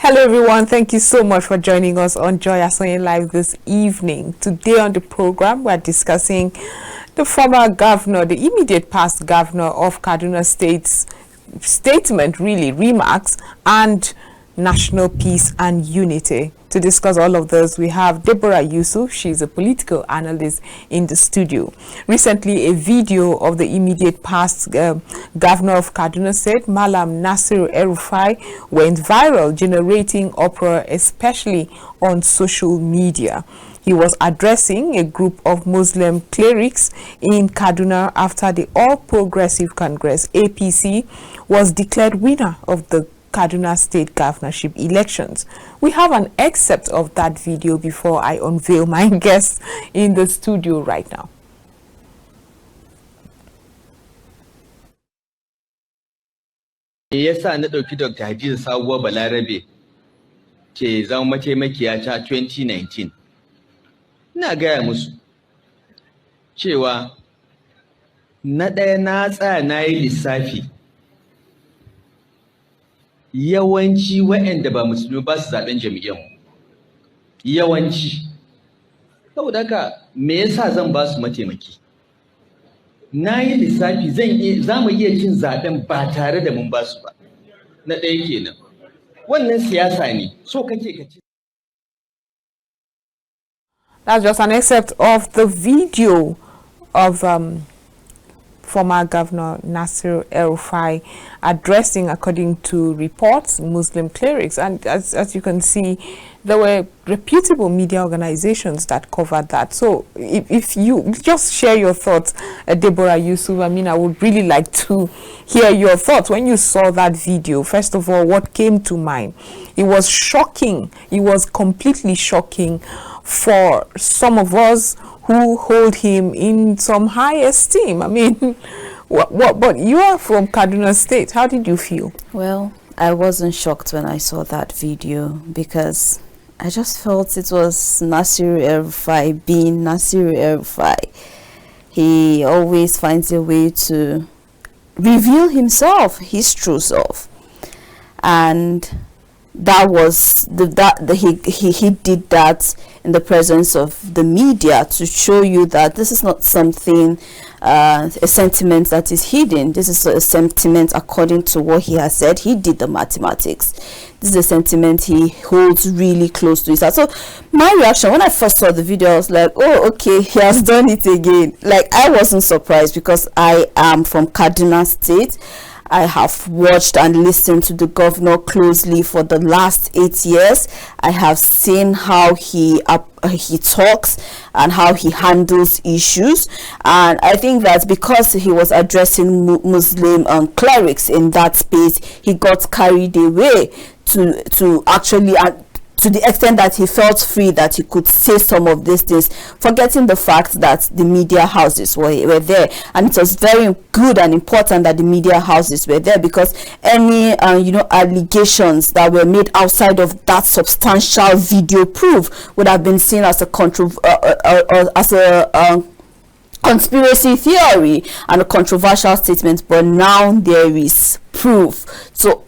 Hello everyone, thank you so much for joining us on Joy ASONYE Live this evening. Today on the program, we're discussing the former governor, the immediate past governor of Kaduna State's statement, really, remarks, and national peace and unity. To discuss all of this, we have Deborah Yusuf. She's a political analyst in the studio. Recently, a video of the immediate past governor of Kaduna State, Malam Nasir Elrufai, went viral, generating uproar, especially on social media. He was addressing a group of Muslim clerics in Kaduna after the All Progressive Congress, APC, was declared winner of the Kaduna State governorship elections. We have an excerpt of that video before I unveil my guests in the studio right now. Yasa na ɗauki Dr. Hadiza Sabuwa Balarabe ke zama mataimakiya ta 2019. Ina gaya musu cewa na ɗaya na tsaya na yi lissafi. Yawanci waɗanda ba musulmi ba su zaɓen jami'an yawanci. Saboda haka me yasa zan ba su mataimaki? Na yi lissafi za mu iya cin zaɓen ba tare da mun ba su ba. Na ɗaya kenan. Wannan siyasa ne. So kake ka ci. That's just an excerpt of the video of former Governor Nasir Elrufai addressing, according to reports, Muslim clerics. And as you can see, there were reputable media organizations that covered that. So if you just share your thoughts, Deborah Yusuf, I mean, I would really like to hear your thoughts. When you saw that video, first of all, what came to mind? It was shocking. It was completely shocking for some of us who hold him in some high esteem. I mean, but you are from Kaduna State. How did you feel? Well, I wasn't shocked when I saw that video because I just felt it was Nasir Elrufai being Nasir Elrufai. He always finds a way to reveal himself, his true self. And that was he did that in the presence of the media to show you that this is not something a sentiment that is hidden. This is a sentiment according to what he has said. He did the mathematics. This is a sentiment he holds really close to his heart. So my reaction when I first saw the video, I was like, oh, okay, he has done it again. Like, I wasn't surprised because I am from Kaduna State. I have watched and listened to the governor closely for the last 8 years. I have seen how he talks and how he handles issues, and I think that because he was addressing Muslim clerics in that space, he got carried away to actually to the extent that he felt free that he could say some of these things, forgetting the fact that the media houses were there. And it was very good and important that the media houses were there, because any allegations that were made outside of that substantial video proof would have been seen as a conspiracy theory and a controversial statement. But now there is proof. So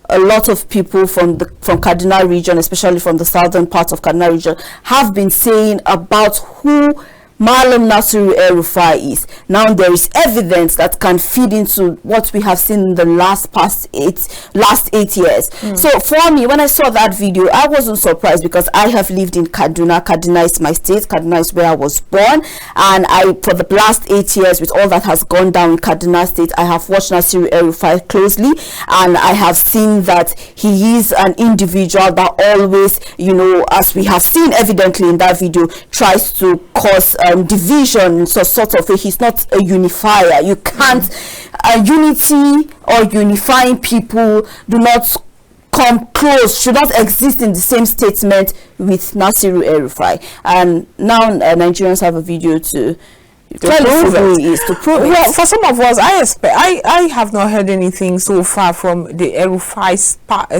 a lot of people from Kaduna region, especially from the southern part of Kaduna region, have been saying about who Malam Nasir Elrufai is. Now there is evidence that can feed into what we have seen in the last 8 years. So for me, when I saw that video, I wasn't surprised because I have lived in Kaduna. Kaduna is my state. Kaduna is where I was born, and for the last 8 years, with all that has gone down in Kaduna State, I have watched Nasir Elrufai closely, and I have seen that he is an individual that always, as we have seen evidently in that video, tries to cause division. So sort of he's not a unifier. You can't unity or unifying people do not come close, should not exist in the same statement with Nasir Elrufai. And now Nigerians have a video to prove it. Well, for some of us, I have not heard anything so far from the Elrufai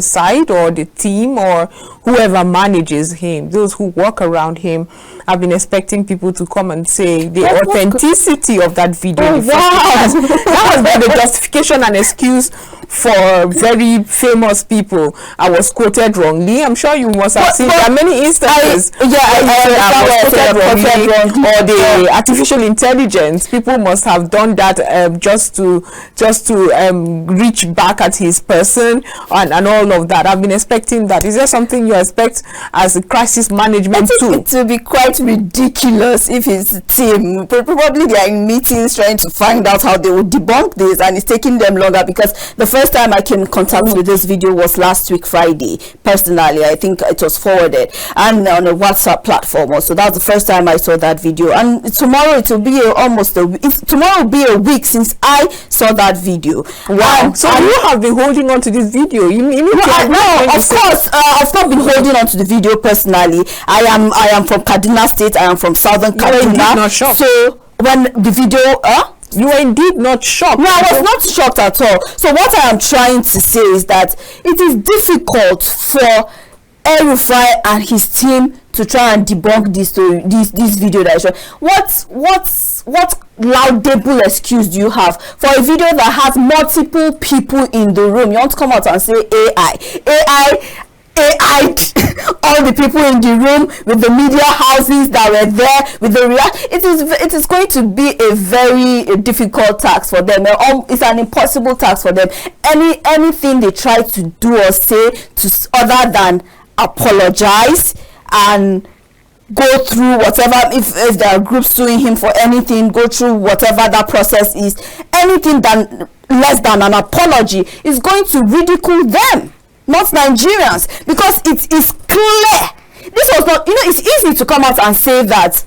side or the team or whoever manages him. Those who work around him, I've been expecting people to come and say the authenticity of that video. Oh, wow. That has been the justification and excuse for very famous people. I was quoted wrongly. I'm sure you must have seen. There are many instances. Or the artificial intelligence. People must have done that just to reach back at his person and all of that. I've been expecting that. Is there something you expect as a crisis management tool? It will be quite ridiculous if his team, probably they are in meetings trying to find out how they would debunk this, and it's taking them longer, because the first time I came in contact with this video was last week Friday. Personally, I think it was forwarded and on a WhatsApp platform also. That's the first time I saw that video, and tomorrow it will be tomorrow will be a week since I saw that video. Wow. So you have been holding on to this video? Of course, I've not been holding on to the video personally. I am from Kaduna State. I am from Southern Kaduna. Not shocked. So when the video, you were indeed not shocked. No, I was not shocked at all. So what I am trying to say is that it is difficult for Elrufai and his team to try and debunk this video that I showed. What laudable excuse do you have for a video that has multiple people in the room? You want to come out and say AI all the people in the room, with the media houses that were there, with the it is going to be a very difficult task for them. It's an impossible task for them. Anything they try to do or say to other than apologize and go through whatever, if there are groups suing him for anything, go through whatever that process is, anything less than an apology is going to ridicule them, not Nigerians, because it is clear. This was not, it's easy to come out and say that.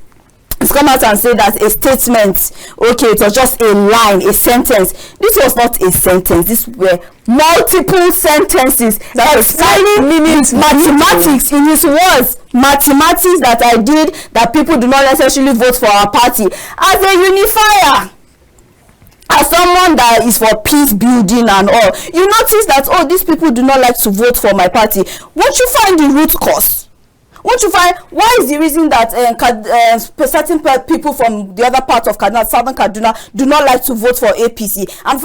It's come out and say that a statement, okay, it was just a line, a sentence. This was not a sentence. These were multiple sentences explaining mathematics in his words. Mathematics that I did, that people do not necessarily vote for our party. As a unifier, as someone that is for peace building and all, you notice that, oh, these people do not like to vote for my party. Won't you find the root cause? Won't you find, why is the reason that certain people from the other part of Kaduna, Southern Kaduna, do not like to vote for APC? And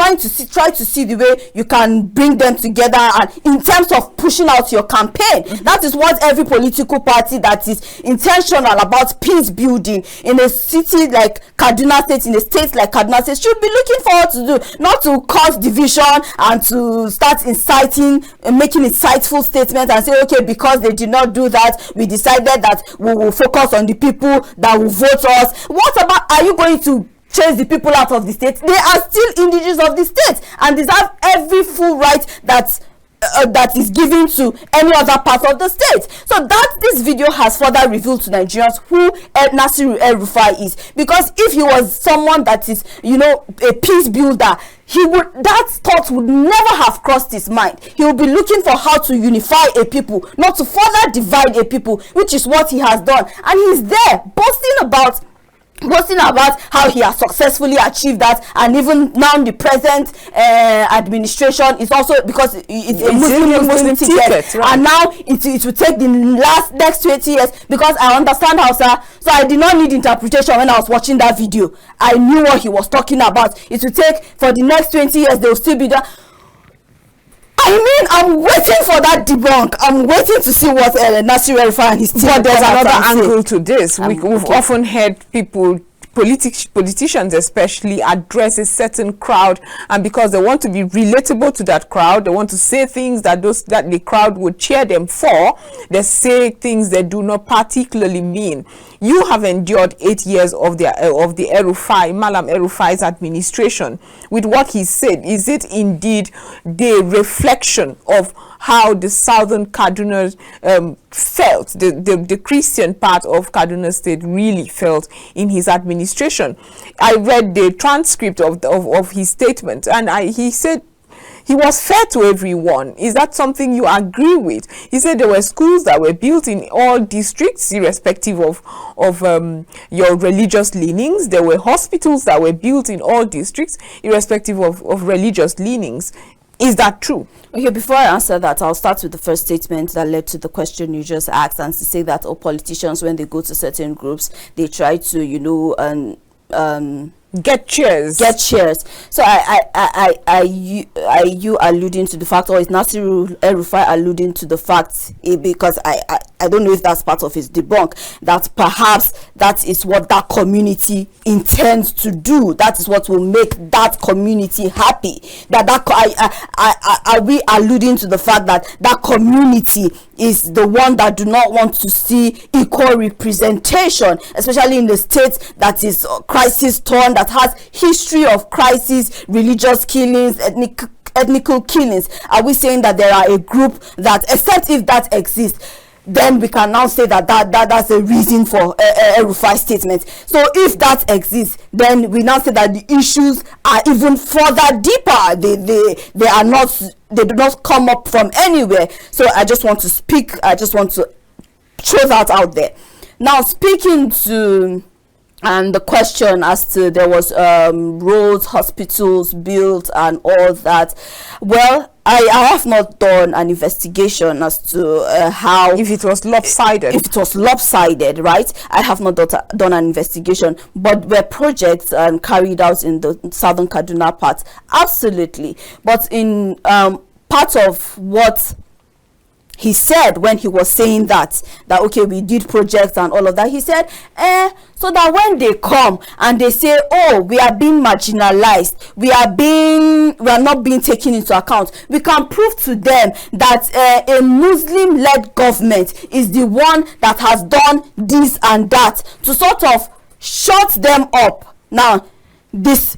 try to see the way you can bring them together, and in terms of pushing out your campaign. That is what every political party that is intentional about peace building in a city like Kaduna State, in a state like Kaduna State, should be looking forward to do. Not to cause division and to start inciting, making insightful statements and say, okay, because they did not do that, we decided that we will focus on the people that will vote us. What about, are you going to chase the people out of the state? They are still indigenous of the state and deserve every full right that is given to any other part of the state. So that this video has further revealed to Nigerians who Nasiru El-Rufai is, because if he was someone that is, a peace builder, that thought would never have crossed his mind. He will be looking for how to unify a people, not to further divide a people, which is what he has done. And he's there boasting about how he has successfully achieved that, and even now the present administration is also, because it's a Muslim ticket, right? And now it will take the next 20 years, because I understand Hausa, so I did not need interpretation when I was watching that video. I knew what he was talking about. It will take, for the next 20 years, they will still be there. I mean, I'm waiting for that debunk. I'm waiting to see what Nasiru El-Rufai and his team. But there's another angle to this. We've often heard people, politicians especially, address a certain crowd, and because they want to be relatable to that crowd, they want to say things that the crowd would cheer them for, they say things they do not particularly mean. You have endured 8 years of the Elrufai, Malam Elrufai's administration. With what he said, is it indeed the reflection of how the southern Kaduna felt, the Christian part of Kaduna State really felt in his administration? I read the transcript of his statement, and he said he was fair to everyone. Is that something you agree with? He said there were schools that were built in all districts, irrespective of your religious leanings. There were hospitals that were built in all districts, irrespective of religious leanings. Is that true? Okay, before I answer that, I'll start with the first statement that led to the question you just asked, and to say that all politicians, when they go to certain groups, they try to, get cheers. So you alluding to the fact, or is Nasiru Elrufai alluding to the fact, because I don't know if that's part of his debunk, that perhaps that is what that community intends to do, that is what will make that community happy, are we alluding to the fact that that community is the one that do not want to see equal representation, especially in the state that is crisis torn, that has history of crisis, religious killings, ethnical killings? Are we saying that there are a group that, except if that exists, then we can now say that's a reason for Elrufai's statement? So if that exists, then we now say that the issues are even further deeper. They are not, they do not come up from anywhere. So I just want to throw that out there. Now, speaking to the question as to there was roads, hospitals built and all that, well, I have not done an investigation as to how, if it was lopsided. If it was lopsided, right? I have not done an investigation, but were projects carried out in the southern Kaduna part? Absolutely. But in part of what he said when he was saying that okay, we did projects and all of that, he said, so that when they come and they say, oh, we are being marginalized, we are not being taken into account, we can prove to them that a Muslim-led government is the one that has done this and that, to sort of shut them up. Now, this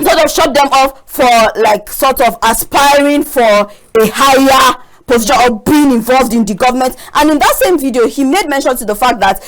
sort of shut them up for like sort of aspiring for a higher position or being involved in the government. And in that same video, he made mention to the fact that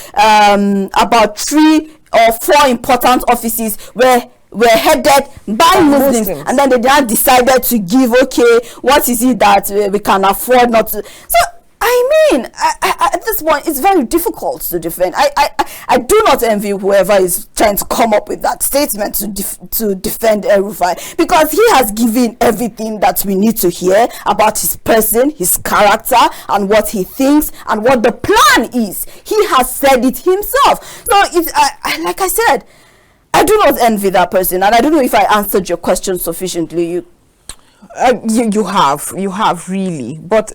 about 3 or 4 important offices were headed by Muslims, and then they then decided to give, okay, what is it that we can afford not to. So I mean, at this point, it's very difficult to defend. I do not envy whoever is trying to come up with that statement to defend Elrufai, because he has given everything that we need to hear about his person, his character, and what he thinks, and what the plan is. He has said it himself. So it's like I said, I do not envy that person, and I don't know if I answered your question sufficiently. You have really, but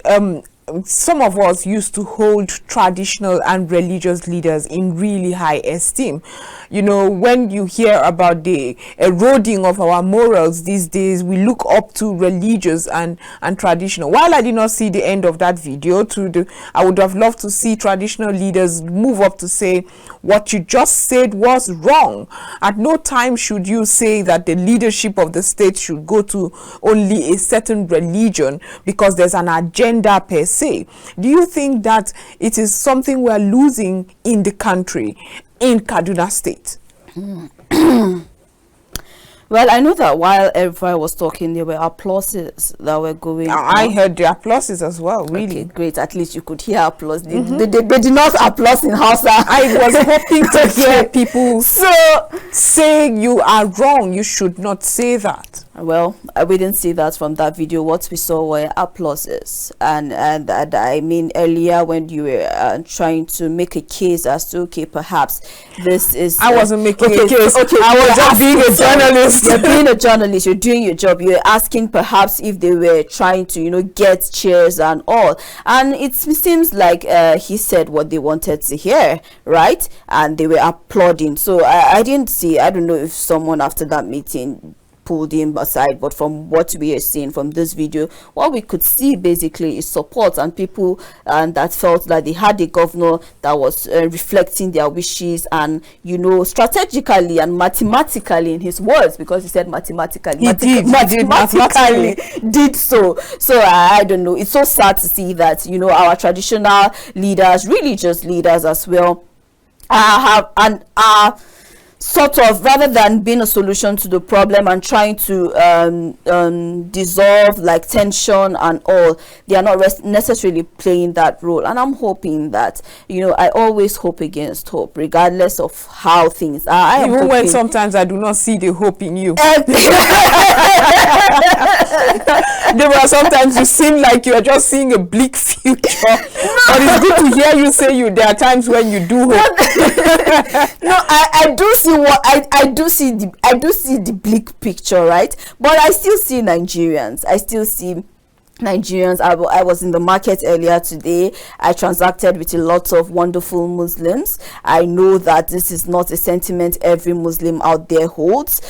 some of us used to hold traditional and religious leaders in really high esteem. You know, when you hear about the eroding of our morals these days, we look up to religious and traditional. While I did not see the end of that video, I would have loved to see traditional leaders move up to say, what you just said was wrong. At no time should you say that the leadership of the state should go to only a certain religion because there's an agenda per se. Do you think that it is something we're losing in the country, in Kaduna State? Well, I know that while Elrufai was talking, there were applauses that were going on. I heard the applauses as well, really. Okay, great. At least you could hear applause. They did not applause in Hausa. I was hoping to hear people saying you are wrong, you should not say that. Well, we didn't see that from that video. What we saw were applauses. And I mean, earlier when you were trying to make a case as to, okay, perhaps this is... I wasn't making a case. Okay, I was just being a journalist. You're being a journalist. You're doing your job. You're asking perhaps if they were trying to, you know, get cheers and all. And it seems like he said what they wanted to hear, right? And they were applauding. So I didn't see, I don't know if someone after that meeting pulled him aside, but from what we are seeing from this video, what we could see basically is support and people that felt that they had a governor that was reflecting their wishes and, you know, strategically and mathematically, in his words, because he said mathematically, mathematically did so. So I don't know, it's so sad to see that, you know, our traditional leaders, religious leaders as well, are sort of, rather than being a solution to the problem and trying to dissolve like tension and all, they are not necessarily playing that role. And I'm hoping that, you know, I always hope against hope, regardless of how things are. Even when sometimes I do not see the hope in you. Deborah, sometimes you seem like you are just seeing a bleak future. But it's good to hear you say there are times when you do hope. No, I do see what I do see the bleak picture, right? But I still see Nigerians. I was in the market earlier today. I transacted with a lot of wonderful Muslims. I know that this is not a sentiment every Muslim out there holds.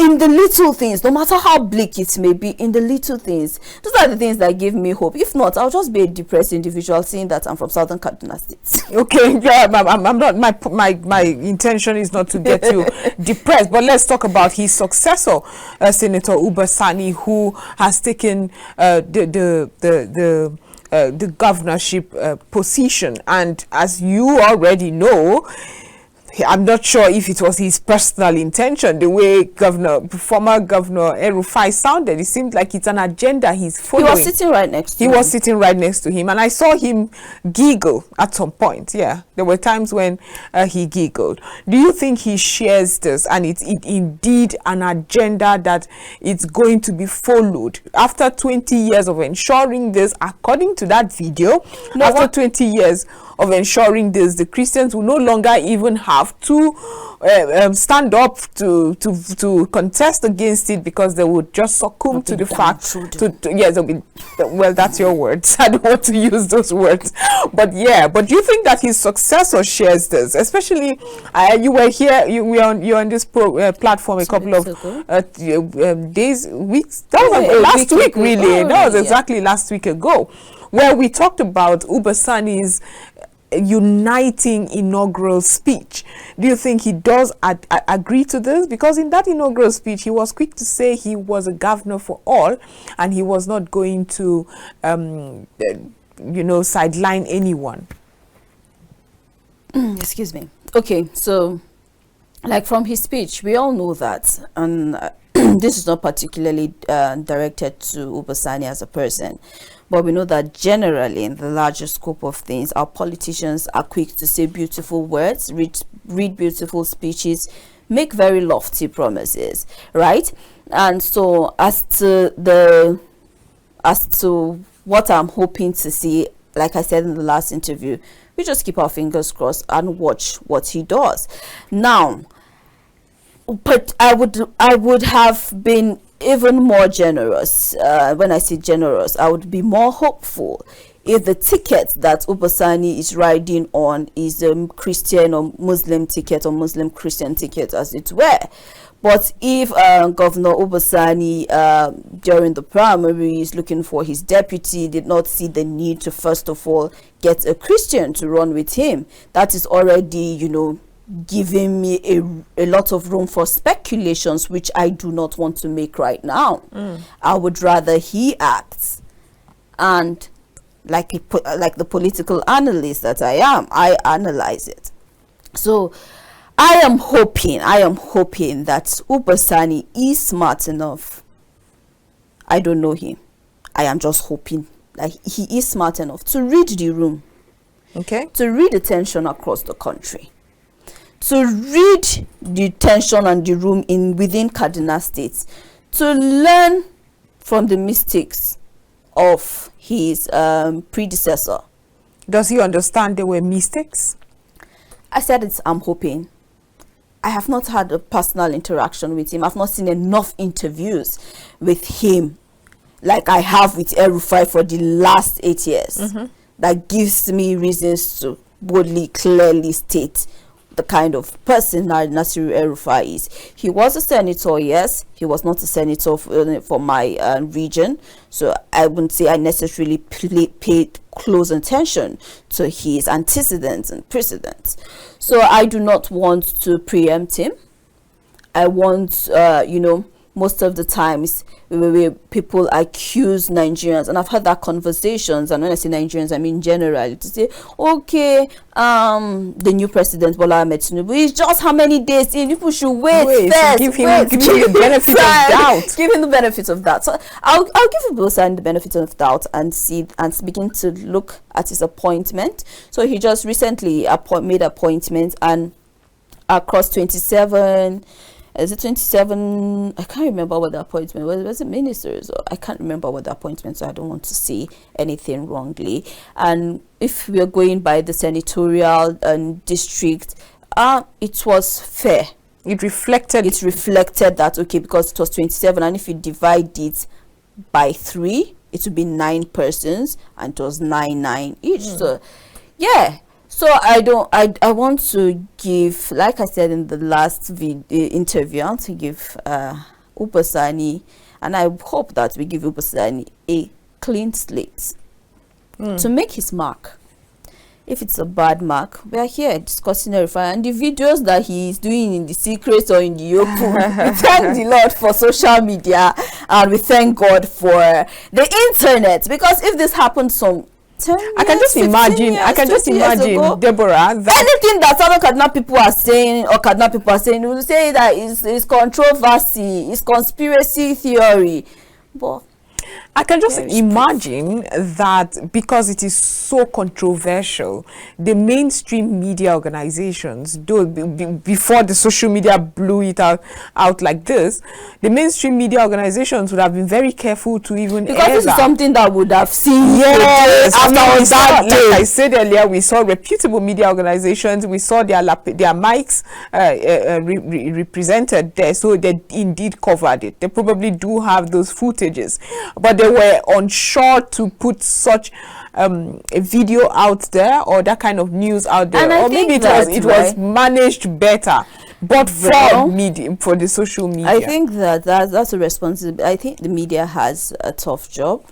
In the little things, no matter how bleak it may be, in the little things, those are the things that give me hope. If not, I'll just be a depressed individual saying that I'm from Southern Kaduna State. Okay, yeah, I'm not. My intention is not to get you depressed, but let's talk about his successor, Senator Uba Sani, who has taken the governorship position, and as you already know, I'm not sure if it was his personal intention, the way former Governor Elrufai sounded. It seemed like it's an agenda he's following. He was sitting right next to him. And I saw him giggle at some point. Yeah, there were times when he giggled. Do you think he shares this, and it's indeed an agenda that it's going to be followed? After 20 years of ensuring this, according to that video, after 20 years of ensuring this, the Christians will no longer even have to stand up to contest against it, because they would just succumb to the fact yes, they'll be, well, that's your words. I don't want to use those words, but yeah. But do you think that his successor shares this? Especially, you were here, you're on this platform a couple of weeks. That was last week, really. That was exactly last week ago, where we talked about Uba Sani's uniting inaugural speech. Do you think he does agree to this? Because in that inaugural speech, he was quick to say he was a governor for all, and he was not going to sideline anyone. Excuse me. Okay, so like from his speech, we all know that, and this is not particularly directed to Uba Sani as a person, but we know that generally in the larger scope of things, our politicians are quick to say beautiful words, read beautiful speeches, make very lofty promises, right? And so as to what I'm hoping to see, like I said in the last interview, we just keep our fingers crossed and watch what he does. Now, but I would have been even more generous. When I say generous, I would be more hopeful if the ticket that Uba Sani is riding on is a Christian or Muslim ticket, or Muslim Christian ticket, as it were. But if Governor Uba Sani during the primary is looking for his deputy, did not see the need to first of all get a Christian to run with him, that is already, giving me a lot of room for speculations, which I do not want to make right now. I would rather he acts, and like the political analyst that I am, I analyze it. So I am hoping that Uba Sani is smart enough. I don't know him. I am just hoping that he is smart enough to read the room. Okay. To read the tension across the country. To read the tension and the room within Kaduna State, to learn from the mistakes of his predecessor. Does he understand there were mistakes? I said I'm hoping. I have not had a personal interaction with him. I've not seen enough interviews with him like I have with Elrufai for the last 8 years. That gives me reasons to boldly, clearly state the kind of person that Nasiru Elrufai is. He was a senator, yes. He was not a senator for my region, so I wouldn't say I necessarily paid close attention to his antecedents and precedents. So I do not want to preempt him. I want, most of the times where people accuse Nigerians, and I've had that conversations, and when I say Nigerians, I mean generally, to say, okay, the new president Bola Ahmed Tinubu is just how many days in, people should wait first, give him the benefit of doubt. Give him the benefit of doubt. So I'll give both sides the benefit of doubt and see and begin to look at his appointment. So he just recently made appointments, and across 27. Is it 27? I can't remember what the appointment was. Was it ministers? Or I can't remember what the appointment, so I don't want to say anything wrongly. And if we are going by the senatorial district, It was fair. It reflected that, okay, because it was 27, and if you divide it by 3, it would be 9 persons, and it was 9 each. So yeah, so I want to give, like I said in the last interview, I want to give Upasani, and I hope that we give Upasani a clean slate to make his mark. If it's a bad mark, we are here discussing Elrufai, and the videos that he is doing in the secret or in the open, we thank the Lord for social media, and we thank God for the internet, because if this happened some 10 years, I can just imagine, Deborah, that anything that other Kaduna people are saying, we will say that is controversy, is conspiracy theory, but I can just imagine that because it is so controversial, the mainstream media organizations, though before the social media blew it out like this, the mainstream media organizations would have been very careful to even because this is something that would have seen after that day. Like I said earlier, we saw reputable media organizations, we saw their mics represented there, so they indeed covered it. They probably do have those footages, but they were unsure to put such a video out there or that kind of news out there, or maybe it was managed better, but for the social media. I think that's a responsibility. I think the media has a tough job,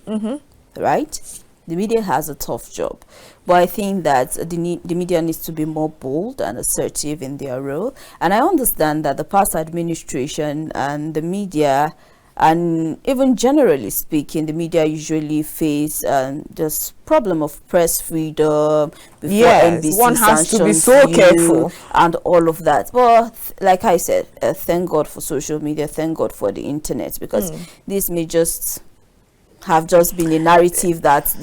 right? The media has a tough job, but I think that the media needs to be more bold and assertive in their role. And I understand that the past administration and the media, and even generally speaking, the media usually face this problem of press freedom before NBC one has to be so careful and all of that. But like I said, thank God for social media, thank God for the internet, because this may just have been a narrative that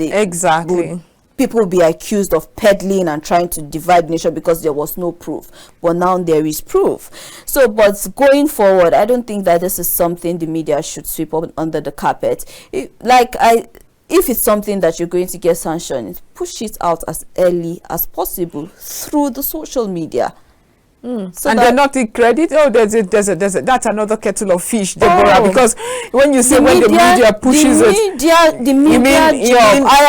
people will be accused of peddling and trying to divide the nation because there was no proof, but now there is proof. So, but going forward, I don't think that this is something the media should sweep up under the carpet. If it's something that you're going to get sanctioned, push it out as early as possible through the social media. So and they're not the credit. That's another kettle of fish, Deborah. Because when you say the media pushes the media job. I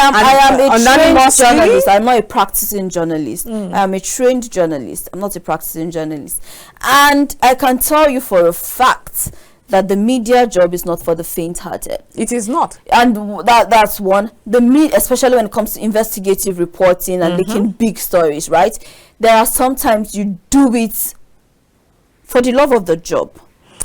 am a trained journalist. I'm not a practicing journalist. I am a trained journalist. I'm not a practicing journalist, and I can tell you for a fact that the media job is not for the faint-hearted. It is not, and that's one. The media, especially when it comes to investigative reporting and making big stories, right? There are sometimes you do it for the love of the job.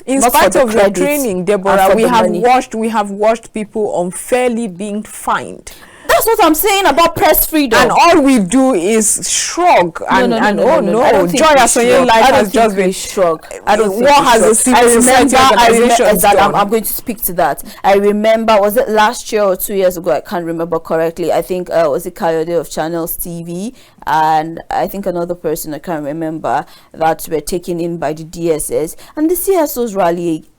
In spite of the training, Deborah, we have watched people unfairly being fined. That's what I'm saying about press freedom. And all we do is shrug and Joy ASONYE life has just been shrug. What has the civil society organization done? I'm going to speak to that. I remember, was it last year or 2 years ago? I can't remember correctly. I think was it Kayode of Channels TV, and I think another person, I can't remember, that were taken in by the DSS, and the CSOs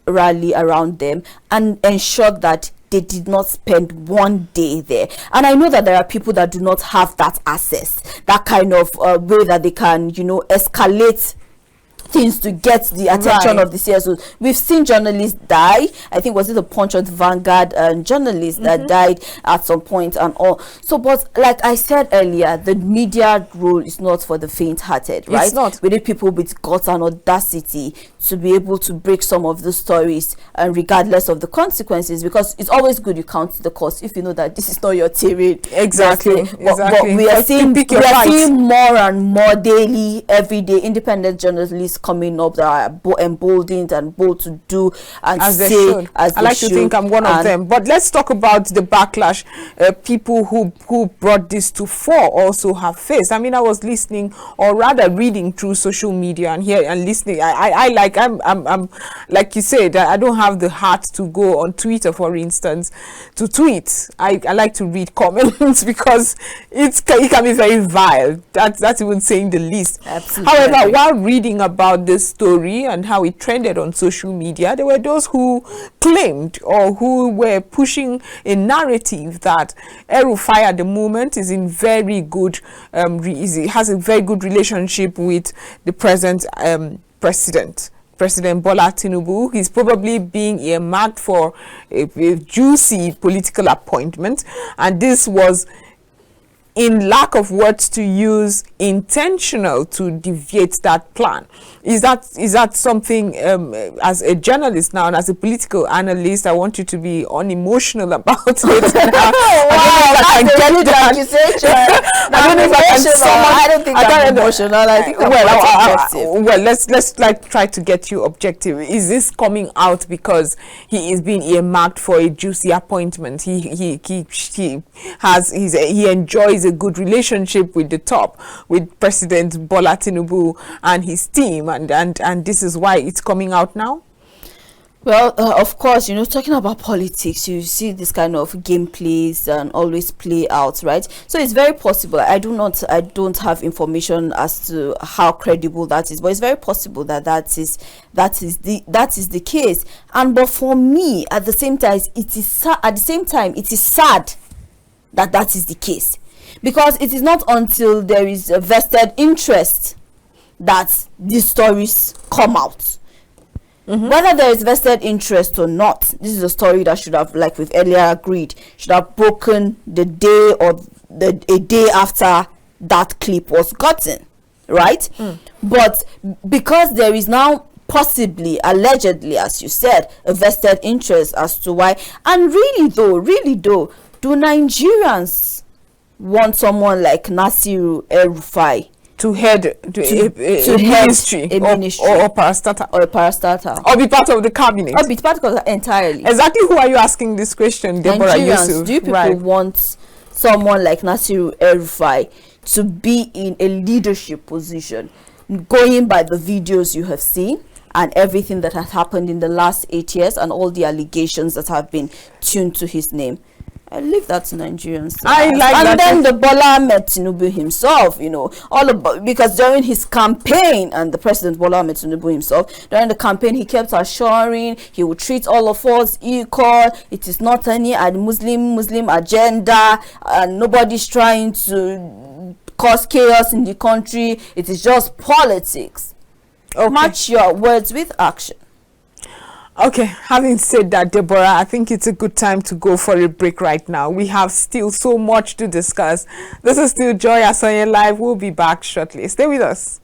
rally around them and ensured that they did not spend one day there. And I know that there are people that do not have that access, that kind of way that they can, escalate things to get the attention of the CSOs. We've seen journalists die. I think, was it the Punch or the Vanguard journalist that died at some point and all. So, but like I said earlier, the media role is not for the faint-hearted, right? It's not. We need people with guts and audacity to be able to break some of the stories, and regardless of the consequences, because it's always good you count the cost if you know that this is not your terrain. Exactly. But we are seeing more and more daily, everyday independent journalists coming up that are emboldened and bold to do and as say they should. As I like to think I'm one of them. But let's talk about the backlash people who brought this to fore also have faced. I mean, I was listening, or rather reading through social media and here and listening. I'm like you said, I don't have the heart to go on Twitter, for instance, to tweet. I like to read comments because it can be very vile. That's even saying the least. Absolutely. However, while reading about about this story and how it trended on social media, there were those who claimed or who were pushing a narrative that Elrufai at the moment is in very good, has a very good relationship with the present President Bola Tinubu. He's probably being earmarked for a juicy political appointment, and this was, in lack of words to use, intentional to deviate that plan. Is that something, as a journalist now and as a political analyst, I want you to be unemotional about it? I don't think I'm emotional. I think well, let's like try to get you objective. Is this coming out because he is being earmarked for a juicy appointment? He enjoys a good relationship with the top, with President Bola Tinubu and his team, and this is why it's coming out now? Well, of course, talking about politics, you see this kind of gameplays and always play out, right? So it's very possible. I don't have information as to how credible that is, but it's very possible that is the case. But for me, at the same time, it is sad that is the case, because it is not until there is a vested interest that these stories come out. Whether there is vested interest or not, this is a story that should have, like we've earlier agreed, should have broken the day or a day after that clip was gotten, right? But because there is now possibly, allegedly, as you said, a vested interest as to why, and really though, do Nigerians want someone like Nasiru El-Rufai to head a ministry or a parastatal, or be part of the cabinet, or be part of entirely? Exactly. Who are you asking this question, Deborah? Yusuf? Do you people want someone like Nasiru El-Rufai to be in a leadership position, going by the videos you have seen and everything that has happened in the last 8 years and all the allegations that have been tuned to his name? I leave that to Nigerians. And then the Bola Ahmed Tinubu himself, because during his campaign, and the President Bola Ahmed Tinubu himself, during the campaign, he kept assuring he would treat all of us equal. It is not any Muslim agenda, and nobody's trying to cause chaos in the country. It is just politics. Okay. Match your words with action. Okay, having said that, Deborah, I think it's a good time to go for a break right now. We have still so much to discuss. This is still Joy ASONYE Live. We'll be back shortly. Stay with us.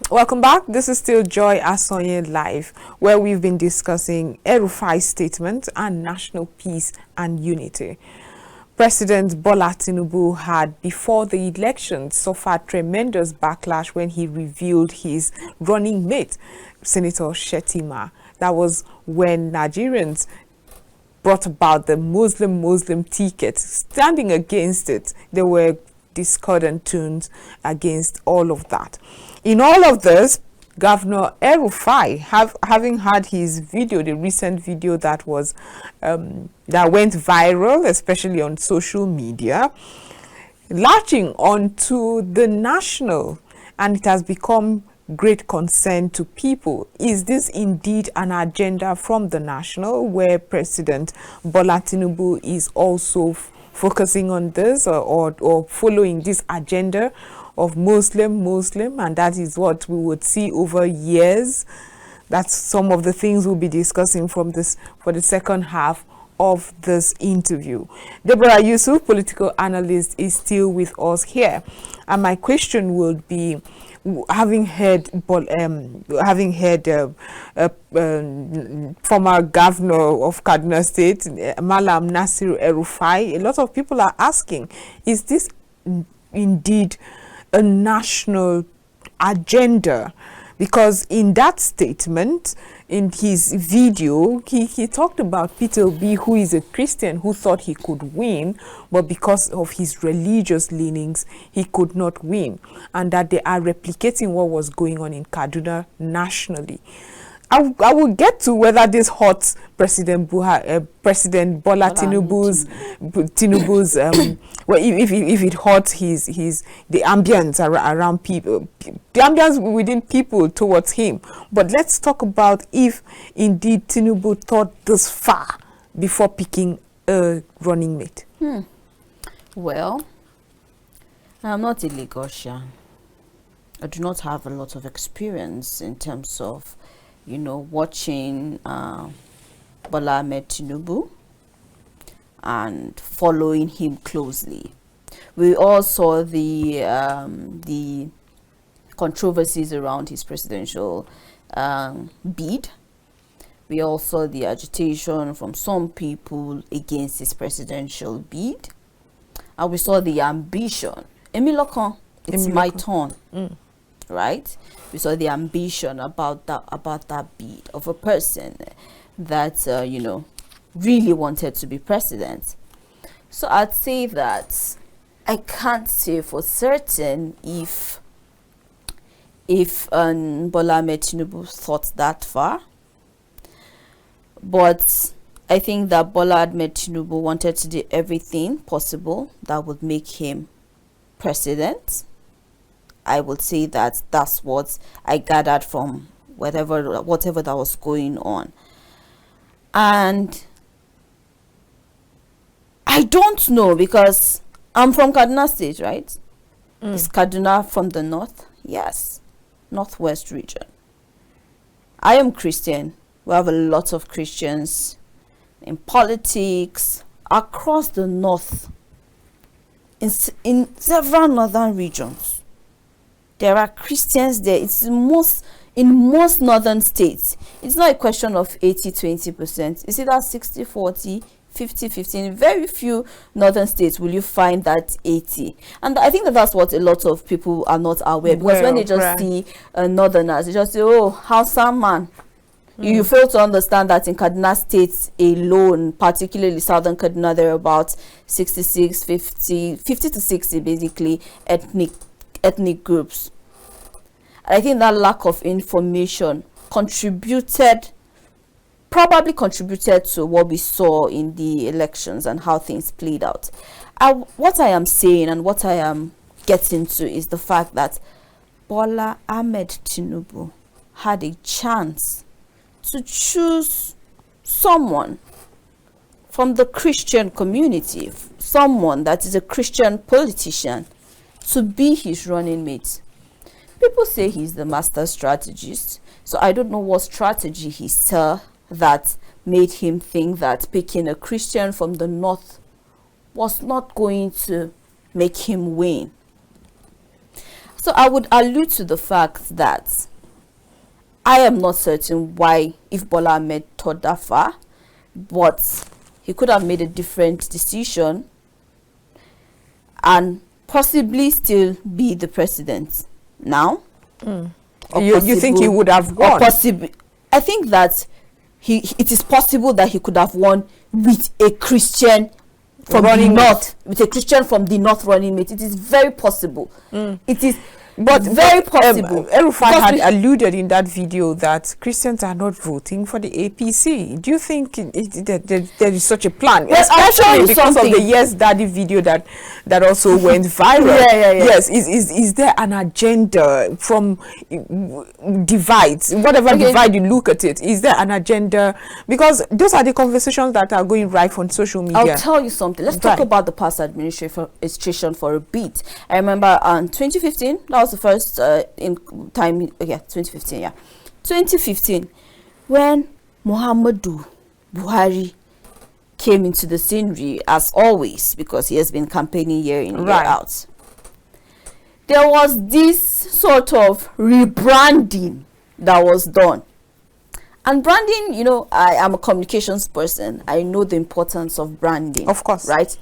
Welcome back. This is still Joy ASONYE Live, where we've been discussing Elrufai's statement and national peace and unity. President Bola Tinubu had, before the election, suffered tremendous backlash when he revealed his running mate, Senator Shettima. That was when Nigerians brought about the Muslim ticket. Standing against it, there were discordant tunes against all of that. In all of this, Governor Elrufai, having had his video, the recent video that was that went viral, especially on social media, latching onto the national, and it has become great concern to people. Is this indeed an agenda from the national, where President Bola Tinubu is also focusing on this or following this agenda of Muslim, and that is what we would see over years? That's some of the things we'll be discussing for the second half of this interview. Deborah Yusuf, political analyst, is still with us here, and my question would be, having heard former governor of Kaduna State, Malam Nasiru El-Rufai, a lot of people are asking, is this indeed a national agenda? Because in that statement, in his video, he talked about Peter Obi, who is a Christian, who thought he could win, but because of his religious leanings, he could not win, and that they are replicating what was going on in Kaduna nationally. I will get to whether this hurts President President Bola Tinubu's well, if it hurts the ambience around people, the ambience within people towards him. But let's talk about if indeed Tinubu thought this far before picking a running mate. Well, I'm not a Lagosian. I do not have a lot of experience in terms of, you know, watching Bola Ahmed Tinubu and following him closely. We all saw the controversies around his presidential bid. We all saw the agitation from some people against his presidential bid, and we saw the ambition. Emilokan, it's my turn. Right? We saw the ambition about that bid of a person that you know, really wanted to be president. So I'd say that I can't say for certain if Bola Ahmed Tinubu thought that far, but I think that Bola Ahmed Tinubu wanted to do everything possible that would make him president. I would say that that's what I gathered from whatever that was going on. And I don't know, because I'm from Kaduna State, right? Is Kaduna from the north? Yes. Northwest region. I am Christian. We have a lot of Christians in politics across the north, in several northern regions. There are Christians there. It's in most northern states. It's not a question of 80-20%. It's either 60-40, 50-15. In very few northern states will you find that 80. And I think that's what a lot of people are not aware, because when they just see northerners, they just say, oh, Hausa man. You fail to understand that in Kaduna State alone, particularly southern Kaduna, there are about 66, 50 to 60 basically ethnic groups. I think that lack of information probably contributed to what we saw in the elections and how things played out. What I am saying and what I am getting to is the fact that Bola Ahmed Tinubu had a chance to choose someone from the Christian community, someone that is a Christian politician, to be his running mate. People say he's the master strategist, so I don't know what strategy he saw that made him think that picking a Christian from the north was not going to make him win. So I would allude to the fact that I am not certain why, if Bola Ahmed thought that far, but he could have made a different decision and possibly still be the president now. You think he would have won? I think that it is possible that he could have won with a Christian from the north, with a Christian from the north running mate. It is very possible. It is. But very possible. Elrufai had alluded in that video that Christians are not voting for the APC. Do you think there is such a plan? Yes, especially because of the Yes Daddy video that also went viral. Yes, is there an agenda from divides, whatever divide you look at it? Is there an agenda? Because those are the conversations that are going right on social media. I'll tell you something. Let's talk about the past administration for a bit. I remember in 2015, that was the first in time, 2015, 2015, when Muhammadu Buhari came into the scenery, as always, because he has been campaigning year in, year out. There was this sort of rebranding that was done. And branding, you know, I am a communications person. I know the importance of branding. Of course. Right?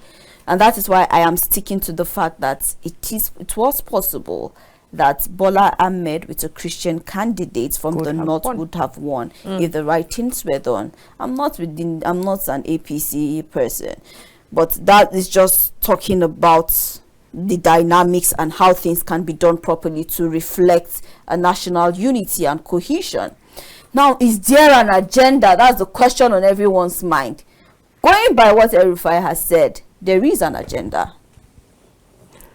And that is why I am sticking to the fact that it was possible that Bola Ahmed with a Christian candidate from the north would have won if the right things were done. I'm not an APC person, but that is just talking about the dynamics and how things can be done properly to reflect a national unity and cohesion. Now, is there an agenda? That's the question on everyone's mind. Going by what Elrufai has said, there is an agenda.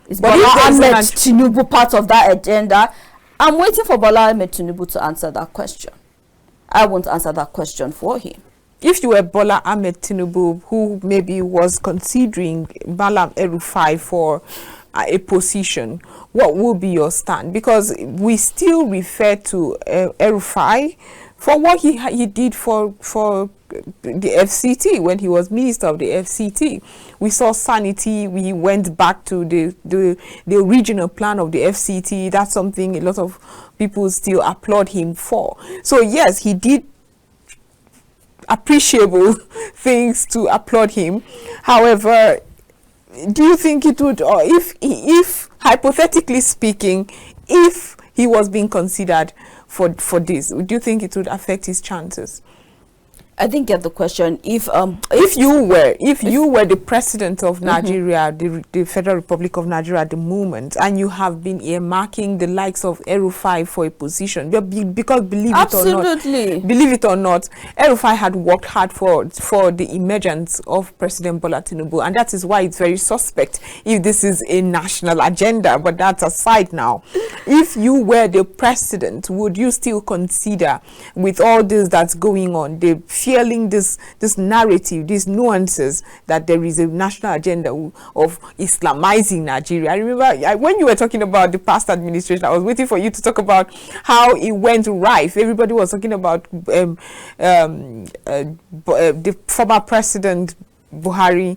Is Bola Ahmed Tinubu part of that agenda? I'm waiting for Bola Ahmed Tinubu to answer that question. I won't answer that question for him. If you were Bola Ahmed Tinubu, who maybe was considering Malam Elrufai for a position, what will be your stand? Because we still refer to Elrufai for what he did for the FCT when he was Minister of the FCT. We saw sanity. We went back to the original plan of the FCT. That's something a lot of people still applaud him for. So yes, he did appreciable things to applaud him. However, do you think it would, or if hypothetically speaking, if he was being considered for this, do you think it would affect his chances? I didn't get the question. If you were the president of Nigeria, the Federal Republic of Nigeria at the moment, and you have been earmarking the likes of Elrufai for a position, because believe it or not, Elrufai had worked hard for the emergence of President Bola Tinubu, and that is why it's very suspect if this is a national agenda. But that's aside now. If you were the president, would you still consider, with all this that's going on, the feeling this narrative, these nuances, that there is a national agenda of Islamizing Nigeria? I remember when you were talking about the past administration, I was waiting for you to talk about how it went rife. Everybody was talking about the former president Muhammad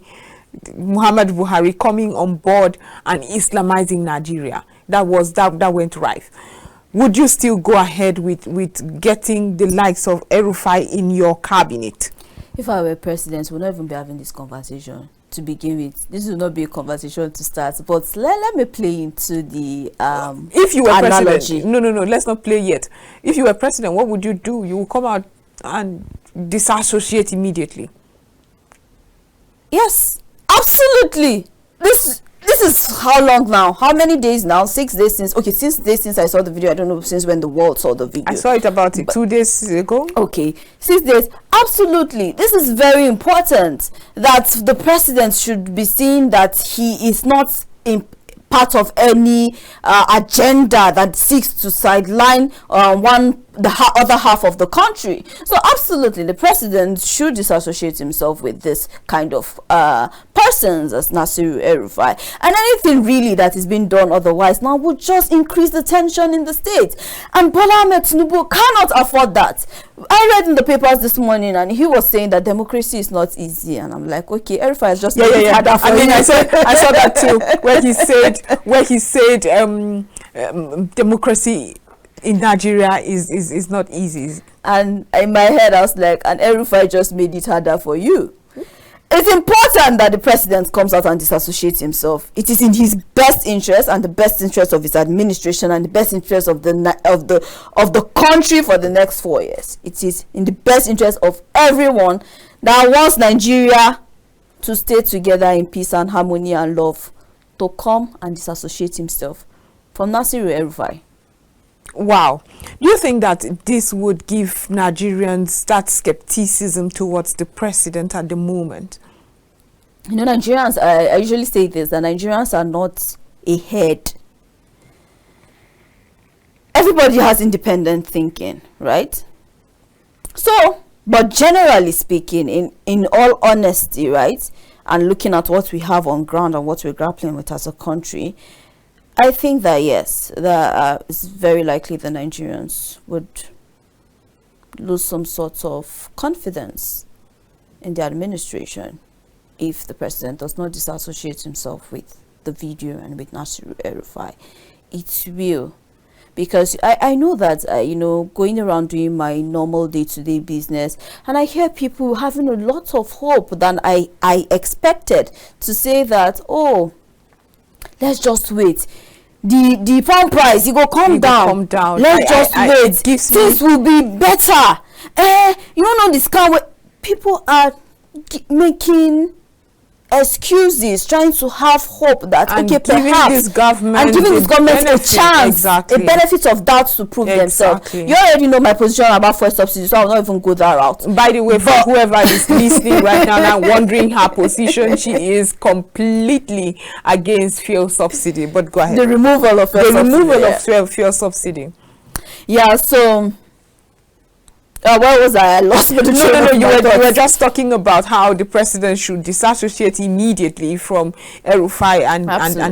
Buhari coming on board and Islamizing Nigeria. That went rife. Would you still go ahead with getting the likes of Elrufai in your cabinet? If I were president, we'll not even be having this conversation to begin with. This will not be a conversation to start. But let me play into the if you were analogy. President, no, let's not play yet. If you were president, what would you do? You will come out and disassociate immediately. Yes, absolutely. This is how long now? How many days now? 6 days since. Okay, 6 days since I saw the video. I don't know since when the world saw the video. I saw it about 2 days ago. Okay, 6 days. Absolutely. This is very important that the president should be seen that he is not in part of any agenda that seeks to sideline the other half of the country. So absolutely, the president should disassociate himself with this kind of persons as Nasiru El-Rufai. And anything really that is being done otherwise now would just increase the tension in the state. And Bola Ahmed Tinubu cannot afford that. I read in the papers this morning and he was saying that democracy is not easy. And I'm like, okay, El-Rufai is just harder for I saw that too, where he said democracy in Nigeria is not easy. And in my head I was like, and El-Rufai just made it harder for you. It's important that the president comes out and disassociates himself. It is in his best interest and the best interest of his administration and the best interest of the country for the next 4 years. It is in the best interest of everyone that wants Nigeria to stay together in peace and harmony and love, to come and disassociate himself from Nasiru El-Rufai. Wow. Do you think that this would give Nigerians that skepticism towards the president at the moment? You know, Nigerians, I usually say this, that Nigerians are not ahead. Everybody has independent thinking, right? So, but generally speaking, in all honesty, right, and looking at what we have on ground and what we're grappling with as a country, I think that yes, that it's very likely the Nigerians would lose some sort of confidence in the administration if the president does not disassociate himself with the video and with Nasiru El-Rufai. It will, because I know that you know, going around doing my normal day-to-day business, and I hear people having a lot of hope than I expected, to say that, oh, let's just wait. the pound price, it go come down. Let's just wait. Things will be better. You don't know this kind of people are making excuses, trying to have hope that and okay, perhaps this government and giving this government a chance, a benefit of doubt to prove themselves. You already know my position about fuel subsidy, so I'll not even go that route. By the way, for whoever is listening right now and wondering her position, she is completely against fuel subsidy. But go ahead. The removal of fuel subsidy. Yeah. So. Where was I lost? No. You were just talking about how the president should disassociate immediately from Elrufai and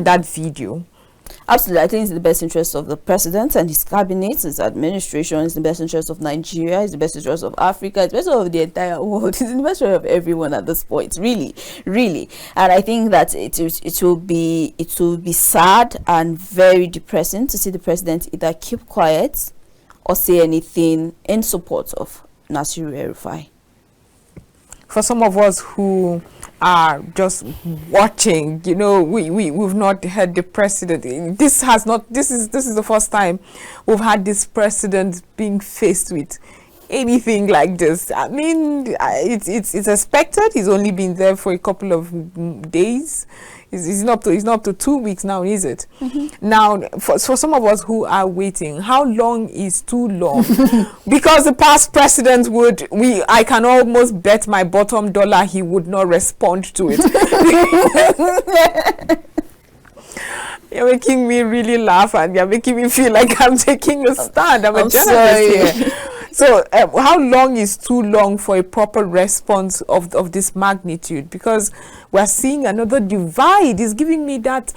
that video. Absolutely, I think it's in the best interest of the president and his cabinet, his administration. It's in the best interest of Nigeria. It's the best interest of Africa. It's the best interest of the entire world. It's in the best interest of everyone at this point. Really. And I think that it will be sad and very depressing to see the president either keep quiet or say anything in support of Nasiru El-Rufai. For some of us who are just watching, we've not heard the president. This is the first time we've had this president being faced with anything like this. I mean, it's expected. He's only been there for a couple of days. It's not up to 2 weeks now, is it? Now, for some of us who are waiting, how long is too long? Because the past president I can almost bet my bottom dollar he would not respond to it. You're making me really laugh, and you're making me feel like I'm taking a stand. I'm a journalist here. So how long is too long for a proper response of this magnitude? Because we're seeing another divide. It's giving me that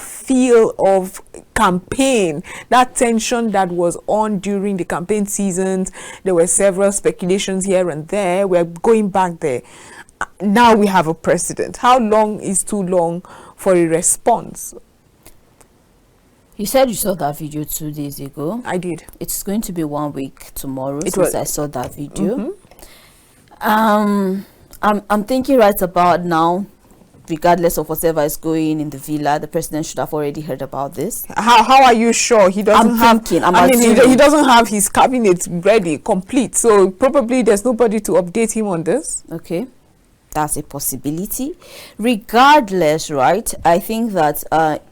feel of campaign, that tension that was on during the campaign seasons. There were several speculations here and there. We're going back there. Now we have a president. How long is too long for a response? You said you saw that video 2 days ago. I did. It's going to be 1 week tomorrow since I saw that video. I'm thinking right about now, regardless of whatever is going in the villa, the president should have already heard about this. How are you sure he doesn't he doesn't have his cabinet ready, complete, so probably there's nobody to update him on this. Okay, that's a possibility. Regardless, right, I think that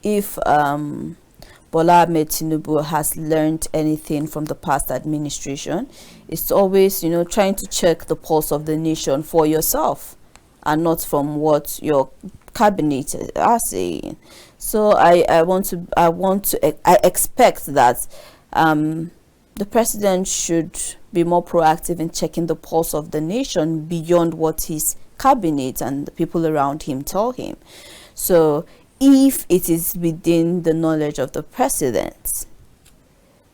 if Bola Ahmed Tinubu has learned anything from the past administration, it's always, trying to check the pulse of the nation for yourself and not from what your cabinet are saying. So I expect that the president should be more proactive in checking the pulse of the nation beyond what his cabinet and the people around him tell him. So if it is within the knowledge of the president,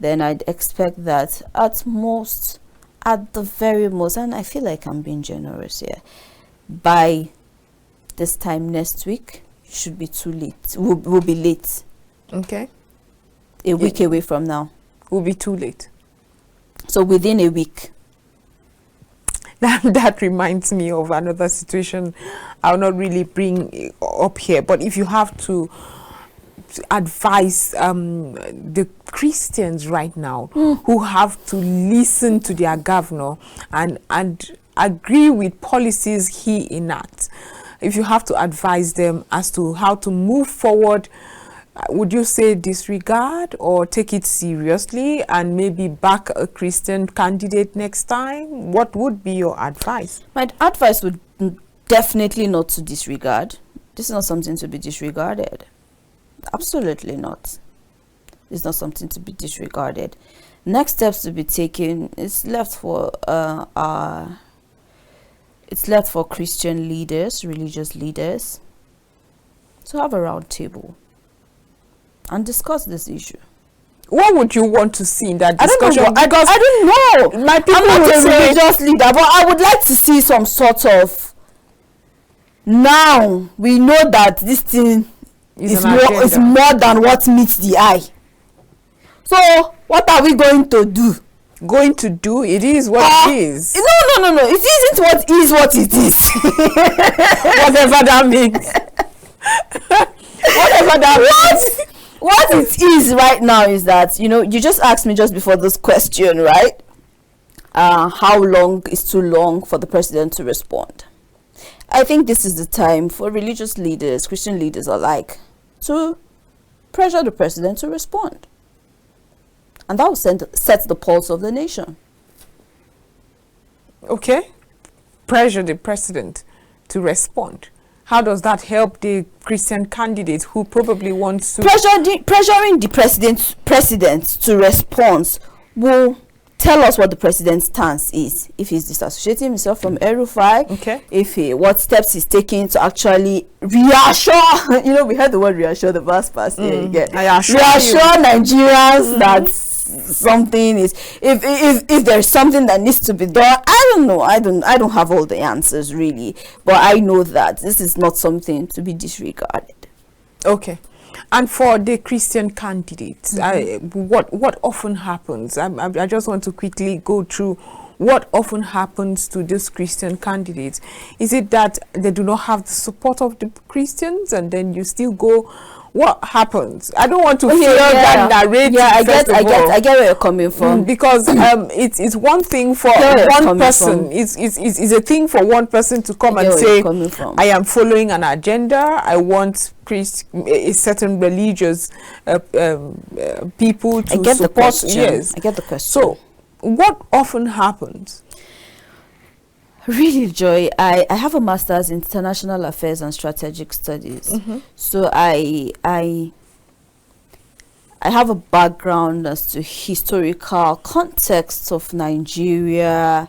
then I'd expect that at the very most, and I feel like I'm being generous here, by this time next week, should be too late. We'll be late. Okay. A week away from now. Will be too late. So within a week. That reminds me of another situation I'll not really bring up here, but if you have to advise the Christians right now who have to listen to their governor and agree with policies he enacts, if you have to advise them as to how to move forward, would you say disregard or take it seriously and maybe back a Christian candidate next time? What would be your advice? My advice would definitely not to disregard. This is not something to be disregarded. Absolutely not. It's not something to be disregarded. Next steps to be taken is left for Christian leaders, religious leaders, to have a round table and discuss this issue. What would you want to see in that discussion? I don't know. My people I'm not a religious leader, but I would like to see some sort of. Now we know that this thing is more than what meets the eye. So what are we going to do? Going to do? It is what it is. No. It isn't what it is. Whatever that means. Whatever that means. What it is right now is that, you know, you just asked me just before this question, right? How long is too long for the president to respond? I think this is the time for religious leaders, Christian leaders alike, to pressure the president to respond. And that will set the pulse of the nation. Okay. Pressure the president to respond. How does that help the Christian candidate who probably wants to... Pressuring the president to respond will tell us what the president's stance is. If he's disassociating himself from Elrufai, okay. What steps he's taking to actually reassure, you know, we heard the word reassure the verse past here again. Reassure Nigerians that something is, if there's something that needs to be done. I don't know. I don't have all the answers really, but I know that this is not something to be disregarded. Okay. And for the Christian candidates, what often happens? I just want to quickly go through what often happens to these Christian candidates. Is it that they do not have the support of the Christians, and then you still go? What happens? I don't want to feel that narrative. Yeah, I get where you're coming from. Because it's one thing for one person. It's a thing for one person to come and say, I am following an agenda. I want a certain religious people to support. Yes, I get the question. So, what often happens? Really, Joy, I have a master's in international affairs and strategic studies. So I have a background as to historical context of Nigeria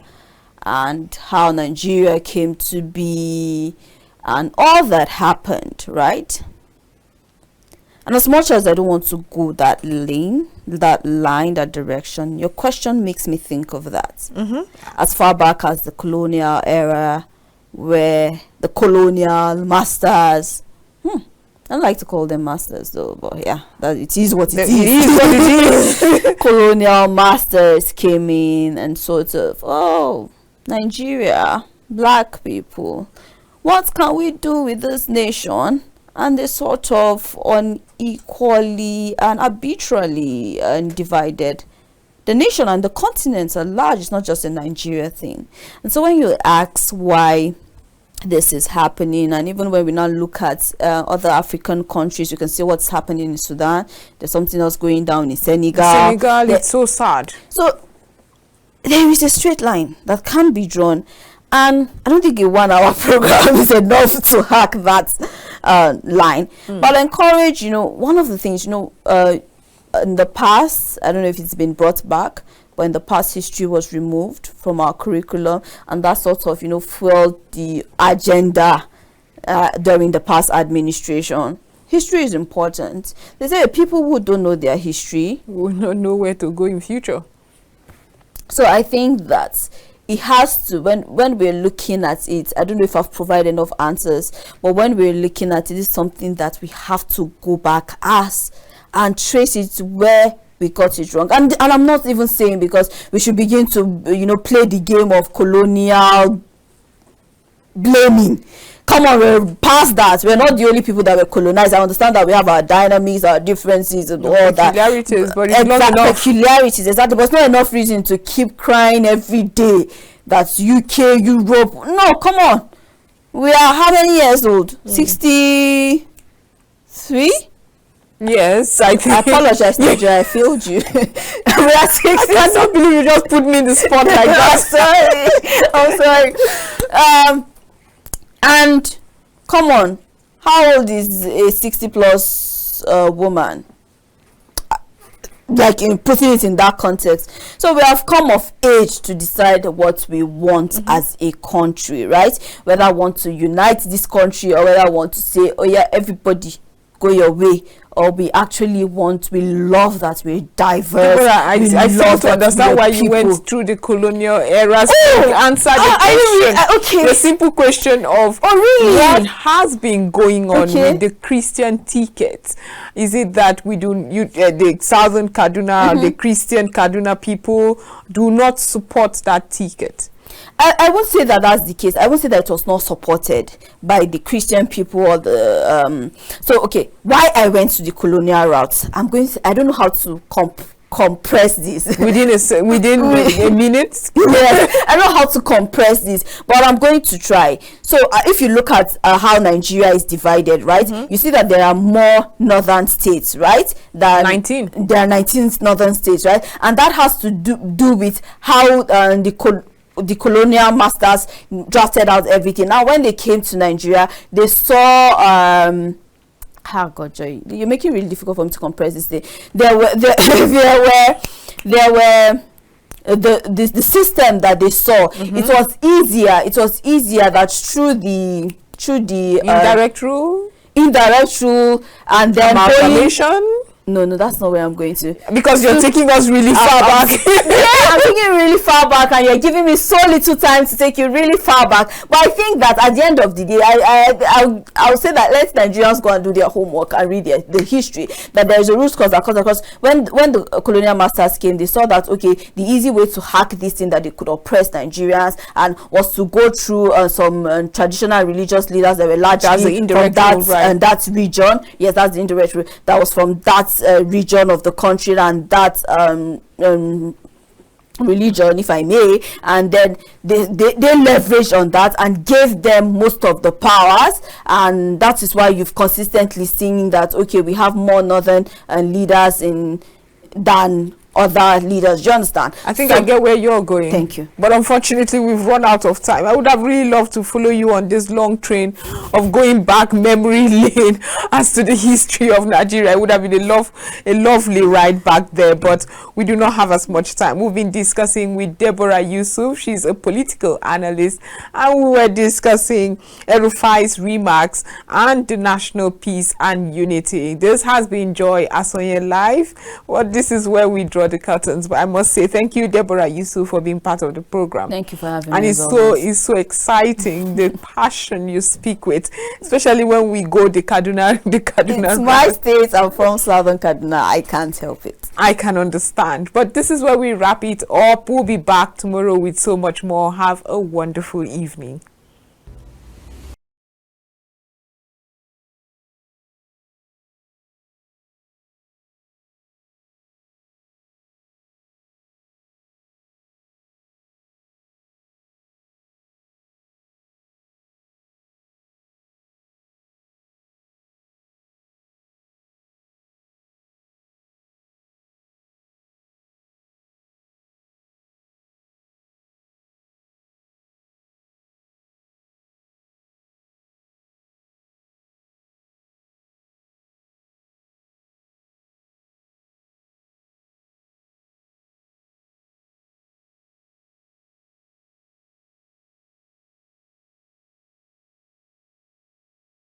and how Nigeria came to be and all that happened, right? And as much as I don't want to go that direction, your question makes me think of that. As far back as the colonial era, where the colonial masters, I don't like to call them masters though, but yeah, that it is what it is. Colonial masters came in and sort of, oh, Nigeria, black people, what can we do with this nation? And they sort of unequally and arbitrarily divided the nation and the continent at large. It's not just a Nigeria thing. And so when you ask why this is happening, and even when we now look at other African countries, you can see what's happening in Sudan. There's something else going down in Senegal. It's so sad. So there is a straight line that can be drawn. And I don't think a 1 hour program is enough to hack that line. But I encourage, you know, one of the things, you know, in the past, I don't know if it's been brought back, but in the past, history was removed from our curriculum, and that sort of, you know, fueled the agenda during the past administration. History is important. They say people who don't know their history will not know where to go in future. So I think that it has to, when we're looking at it, I don't know if I've provided enough answers, but when we're looking at it, it's something that we have to go back and trace it where we got it wrong. And I'm not even saying because we should begin to, you know, play the game of colonial blaming. Come on, we're past that. We're not the only people that were colonized. I understand that we have our dynamics, our differences, and all that. Peculiarities, but it's not enough. Peculiarities, exactly. But it's not enough reason to keep crying every day that UK, Europe. No, come on. We are how many years old? 63? Yes, I think. I apologize, Deborah. I failed you. We are 60. I can't believe you just put me in the spot like that. I'm sorry. And come on, how old is a 60+ woman? Like in putting it in that context. So we have come of age to decide what we want as a country, right? Whether I want to unite this country or whether I want to say, oh yeah, everybody go your way. Or we love that we're diverse. I fail to understand why you went through the colonial era to answer the question. The simple question of what has been going on with the Christian ticket. Is it that the Southern Kaduna, the Christian Kaduna people do not support that ticket? I won't say that that's the case. I won't say that it was not supported by the Christian people or the so okay, why I went to the colonial route. I don't know how to compress this within a minute. Yes, I don't know how to compress this, but I'm going to try. So if you look at how Nigeria is divided, right, you see that there are more northern states, right, than 19. There are 19 northern states, right, and that has to do with how the colonial masters drafted out everything. Now when they came to Nigeria, they saw oh God, Joy, you're making it really difficult for me to compress this thing. There were the system that they saw. It was easier that through the indirect rule, and then amalgamation. No, that's not where I'm going to. Because you're taking us really far back. Yeah, I'm taking really far back, and you're giving me so little time to take you really far back. But I think that at the end of the day, I'll say that let Nigerians go and do their homework and read the history. That there is a root cause that because when the colonial masters came, they saw that okay, the easy way to hack this thing that they could oppress Nigerians and was to go through some traditional religious leaders that were largely from that region. Yes, that's the indirect rule. That was from that region of the country and that religion, if I may, and then they leveraged on that and gave them most of the powers, and that is why you've consistently seen that okay, we have more northern leaders than other leaders. Do you understand? I think I get where you're going. Thank you. But unfortunately, we've run out of time. I would have really loved to follow you on this long train of going back memory lane as to the history of Nigeria. It would have been a lovely ride back there, but we do not have as much time. We've been discussing with Deborah Yusuf. She's a political analyst, and we were discussing Elrufai's remarks and the national peace and unity. This has been Joy ASONYE Live. Well, this is where we draw the curtains, but I must say thank you, Deborah Yusuf, for being part of the program. Thank you for having me. And it's so exciting the passion you speak with, especially when we go the Kaduna. It's my state. I'm from Southern Kaduna. I can't help it. I can understand, but this is where we wrap it up. We'll be back tomorrow with so much more. Have a wonderful evening.